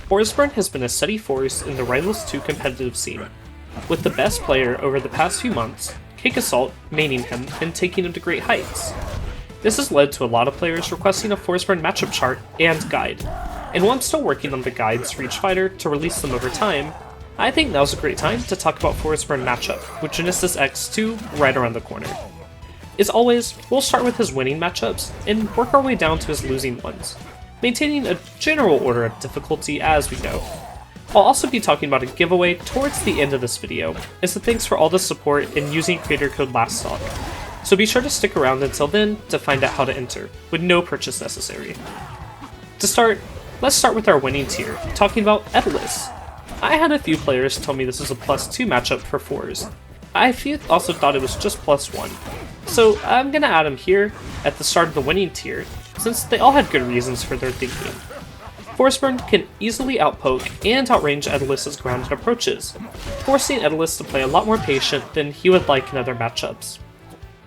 Forsburn has been a steady force in the Rivals 2 competitive scene, with the best player over the past few months, Cake Assault, maining him and taking him to great heights. This has led to a lot of players requesting a Forsburn matchup chart and guide, and while I'm still working on the guides for each fighter to release them over time, I think now's a great time to talk about Forsburn matchup, with Genesis X2 right around the corner. As always, we'll start with his winning matchups and work our way down to his losing ones, maintaining a general order of difficulty as we go. I'll also be talking about a giveaway towards the end of this video, as a thanks for all the support in using creator code LASTSTALK, so be sure to stick around until then to find out how to enter, with no purchase necessary. To start, let's start with our winning tier, talking about Edelus. I had a few players tell me this was a +2 matchup for fours. I also thought it was just +1, so I'm gonna add him here at the start of the winning tier, since they all had good reasons for their thinking. Forsburn can easily outpoke and outrange Edelus's grounded approaches, forcing Edelus to play a lot more patient than he would like in other matchups.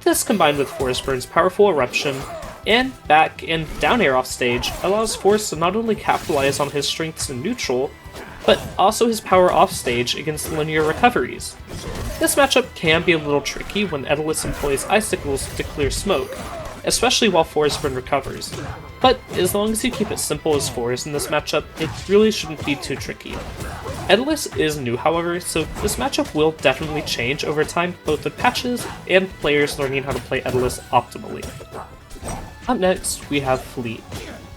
This, combined with Forsburn's powerful eruption and back and down air off stage, allows Force to not only capitalize on his strengths in neutral, but also his power off stage against linear recoveries. This matchup can be a little tricky when Edelus employs icicles to clear smoke, especially while Forsburn recovers, but as long as you keep it simple as fours in this matchup, it really shouldn't be too tricky. Edelus is new, however, so this matchup will definitely change over time, both with patches and players learning how to play Edelus optimally. Up next, we have Fleet.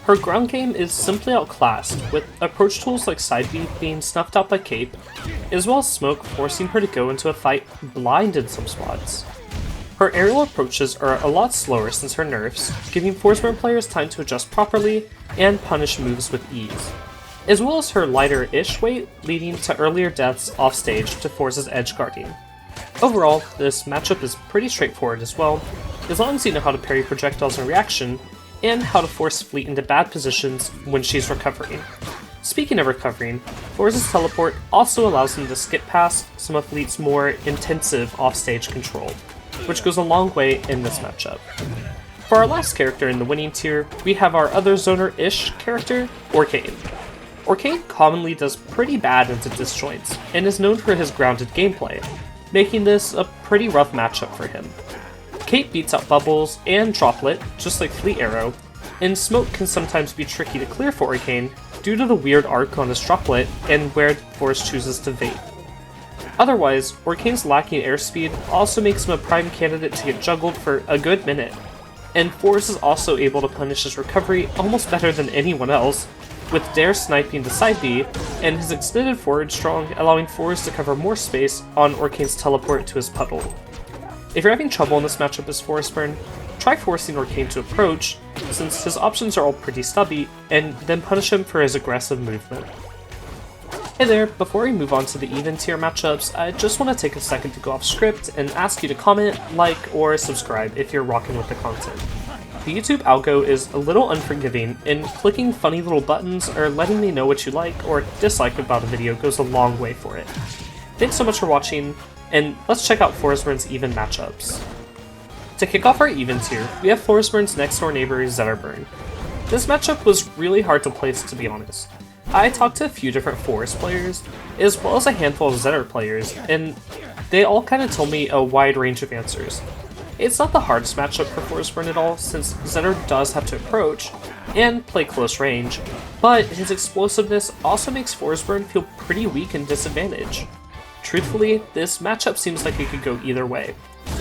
Her ground game is simply outclassed, with approach tools like side B being snuffed out by Cape, as well as Smoke forcing her to go into a fight blind in some spots. Her aerial approaches are a lot slower since her nerfs, giving Forsburn players time to adjust properly and punish moves with ease, as well as her lighter-ish weight leading to earlier deaths offstage to Force's edge guarding. Overall, this matchup is pretty straightforward as well, as long as you know how to parry projectiles in reaction, and how to force Fleet into bad positions when she's recovering. Speaking of recovering, Force's teleport also allows him to skip past some of Fleet's more intensive offstage control, which goes a long way in this matchup. For our last character in the winning tier, we have our other zoner-ish character, Orcane. Orcane commonly does pretty bad into disjoints, and is known for his grounded gameplay, making this a pretty rough matchup for him. Cape beats out Bubbles and Droplet, just like Fleet Arrow, and Smoke can sometimes be tricky to clear for Orcane due to the weird arc on his Droplet and where Force chooses to vape. Otherwise, Orcane's lacking airspeed also makes him a prime candidate to get juggled for a good minute, and Force is also able to punish his recovery almost better than anyone else, with Dare sniping the side B, and his extended forward strong allowing Force to cover more space on Orcane's teleport to his puddle. If you're having trouble in this matchup as Forsburn, try forcing Orcane to approach, since his options are all pretty stubby, and then punish him for his aggressive movement. Hey there, before we move on to the even tier matchups, I just want to take a second to go off script and ask you to comment, like, or subscribe if you're rocking with the content. The YouTube algo is a little unforgiving, and clicking funny little buttons or letting me know what you like or dislike about a video goes a long way for it. Thanks so much for watching, and let's check out Forsburn's even matchups. To kick off our even tier, we have Forsburn's next door neighbor, Zetterburn. This matchup was really hard to place, to be honest. I talked to a few different Forest players, as well as a handful of Zetter players, and they all kind of told me a wide range of answers. It's not the hardest matchup for Forsburn at all, since Zetter does have to approach and play close range, but his explosiveness also makes Forsburn feel pretty weak and disadvantaged. Truthfully, this matchup seems like it could go either way,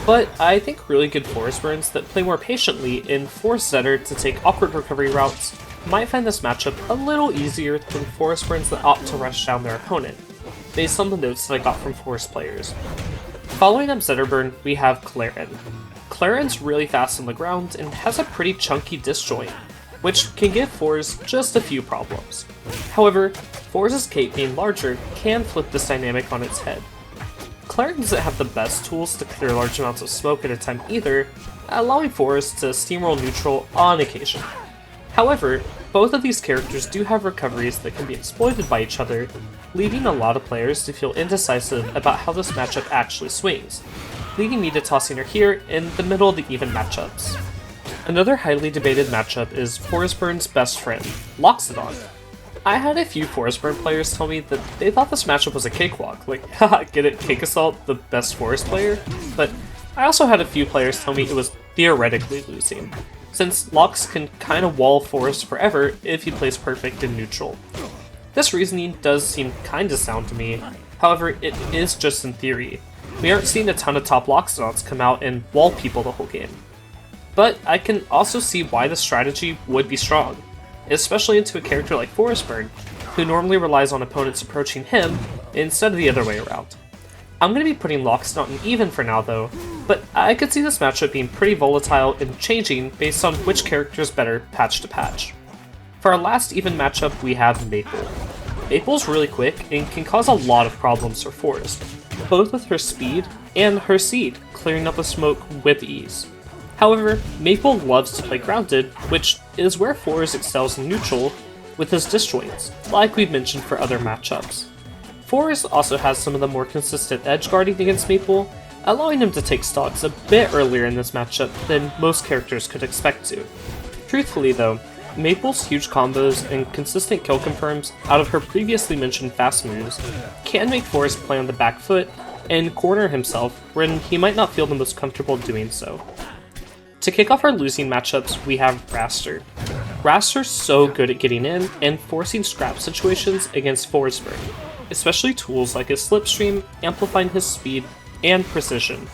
but I think really good Forsburns that play more patiently and force Zetter to take awkward recovery routes might find this matchup a little easier than Forsburns that opt to rush down their opponent, based on the notes that I got from Forest players. Following up Zetterburn, we have Claren. Claren's really fast on the ground and has a pretty chunky disjoint, which can give Force just a few problems. However, Force's cape being larger can flip this dynamic on its head. Claren doesn't have the best tools to clear large amounts of smoke at a time either, allowing Force to steamroll neutral on occasion. However, both of these characters do have recoveries that can be exploited by each other, leading a lot of players to feel indecisive about how this matchup actually swings, leading me to tossing her here in the middle of the even matchups. Another highly debated matchup is Forsburn's best friend, Loxodon. I had a few Forsburn players tell me that they thought this matchup was a cakewalk, like, haha, get it, Cake Assault, the best Forest player? But I also had a few players tell me it was theoretically losing, since Lox can kinda wall Forest forever if he plays perfect in neutral. This reasoning does seem kinda sound to me, however, it is just in theory. We aren't seeing a ton of top Loxodons come out and wall people the whole game. But I can also see why the strategy would be strong, especially into a character like Forsburn, who normally relies on opponents approaching him instead of the other way around. I'm going to be putting Loxodon in even for now though, but I could see this matchup being pretty volatile and changing based on which character is better patch to patch. For our last even matchup we have Maple. Maple's really quick and can cause a lot of problems for Forest, both with her speed and her seed clearing up the smoke with ease. However, Maple loves to play grounded, which is where Forest excels in neutral with his disjoints, like we've mentioned for other matchups. Forest also has some of the more consistent edge guarding against Maple, allowing him to take stocks a bit earlier in this matchup than most characters could expect to. Truthfully though, Maple's huge combos and consistent kill confirms out of her previously mentioned fast moves can make Forest play on the back foot and corner himself when he might not feel the most comfortable doing so. To kick off our losing matchups, we have Raster. Raster's so good at getting in and forcing scrap situations against Forsburn, especially tools like his slipstream, amplifying his speed and precision.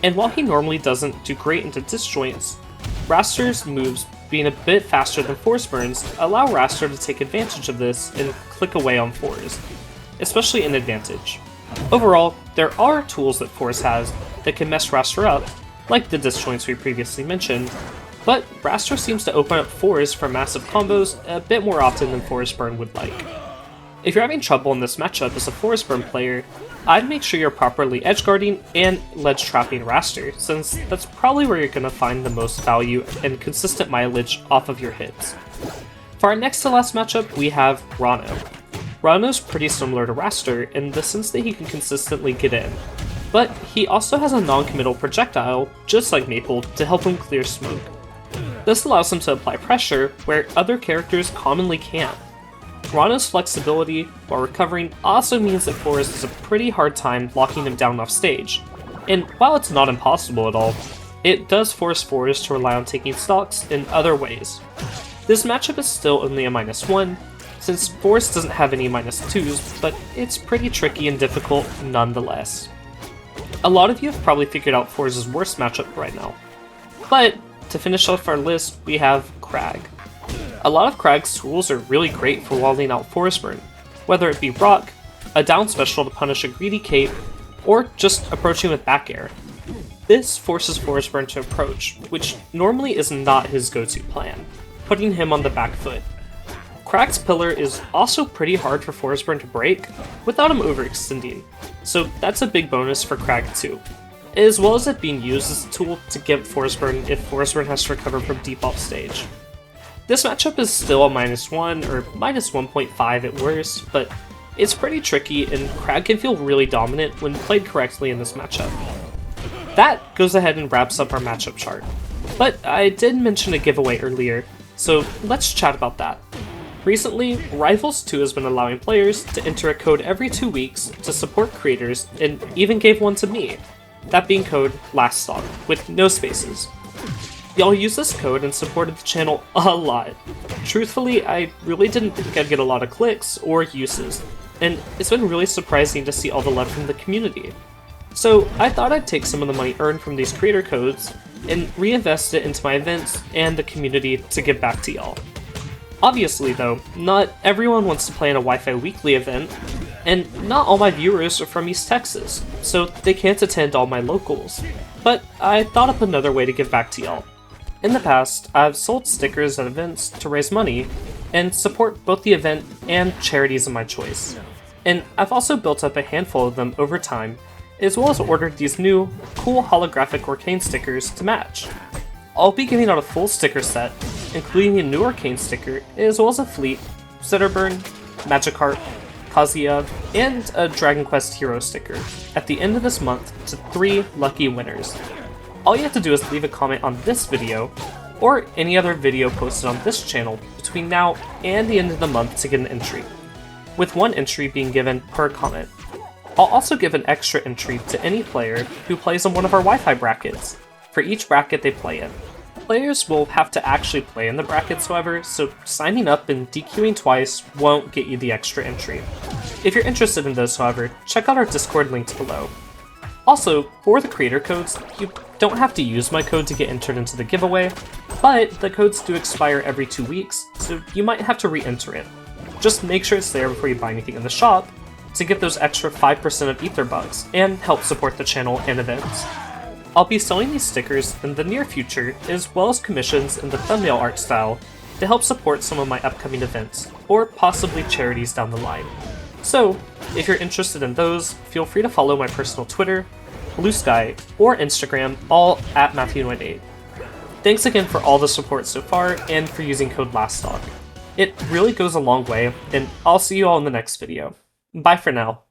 And while he normally doesn't do great into disjoints, Raster's moves being a bit faster than Forsburn's allow Raster to take advantage of this and click away on Forest, especially in advantage. Overall, there are tools that Forest has that can mess Raster up, like the disjoints we previously mentioned, but Raster seems to open up Forest for massive combos a bit more often than Forsburn would like. If you're having trouble in this matchup as a Forsburn player, I'd make sure you're properly edgeguarding and ledge trapping Raster, since that's probably where you're going to find the most value and consistent mileage off of your hits. For our next to last matchup, we have Rano. Rano's pretty similar to Raster in the sense that he can consistently get in, but he also has a non-committal projectile, just like Maple, to help him clear smoke. This allows him to apply pressure where other characters commonly can't. Rano's flexibility while recovering also means that Forest has a pretty hard time locking him down off stage, and while it's not impossible at all, it does force Forest to rely on taking stocks in other ways. This matchup is still only a -1, since Forest doesn't have any -2s, but it's pretty tricky and difficult nonetheless. A lot of you have probably figured out Forest's worst matchup right now. But to finish off our list, we have Crag. A lot of Crag's tools are really great for walling out Forsburn, whether it be Rock, a down special to punish a greedy cape, or just approaching with back air. This forces Forsburn to approach, which normally is not his go-to plan, putting him on the back foot. Crag's pillar is also pretty hard for Forsburn to break without him overextending, so that's a big bonus for Crag too, as well as it being used as a tool to get Forsburn if Forsburn has to recover from deep off stage. This matchup is still a -1 or -1.5 at worst, but it's pretty tricky and Crag can feel really dominant when played correctly in this matchup. That goes ahead and wraps up our matchup chart, but I did mention a giveaway earlier, so let's chat about that. Recently, Rivals 2 has been allowing players to enter a code every 2 weeks to support creators and even gave one to me, that being code LASTSTOCK, with no spaces. Y'all used this code and supported the channel a lot. Truthfully, I really didn't think I'd get a lot of clicks or uses, and it's been really surprising to see all the love from the community. So I thought I'd take some of the money earned from these creator codes and reinvest it into my events and the community to give back to y'all. Obviously though, not everyone wants to play in a Wi-Fi Weekly event, and not all my viewers are from East Texas, so they can't attend all my locals. But I thought up another way to give back to y'all. In the past, I've sold stickers at events to raise money and support both the event and charities of my choice. And I've also built up a handful of them over time, as well as ordered these new, cool holographic Arcane stickers to match. I'll be giving out a full sticker set, including a new Arcane sticker, as well as a Fleet, Zitterburn, Magikarp, Kazuya, and a Dragon Quest Hero sticker at the end of this month to 3 lucky winners. All you have to do is leave a comment on this video, or any other video posted on this channel between now and the end of the month to get an entry, with one entry being given per comment. I'll also give an extra entry to any player who plays on one of our Wi-Fi brackets, for each bracket they play in. Players will have to actually play in the brackets, however, so signing up and DQing twice won't get you the extra entry. If you're interested in those, however, check out our Discord links below. Also, for the creator codes, you don't have to use my code to get entered into the giveaway, but the codes do expire every 2 weeks, so you might have to re-enter it. Just make sure it's there before you buy anything in the shop to get those extra 5% of Ether bucks and help support the channel and events. I'll be selling these stickers in the near future, as well as commissions in the thumbnail art style to help support some of my upcoming events, or possibly charities down the line. So, if you're interested in those, feel free to follow my personal Twitter, Blue Sky, or Instagram, all at Matthew98. Thanks again for all the support so far, and for using code LASTDOG. It really goes a long way, and I'll see you all in the next video. Bye for now.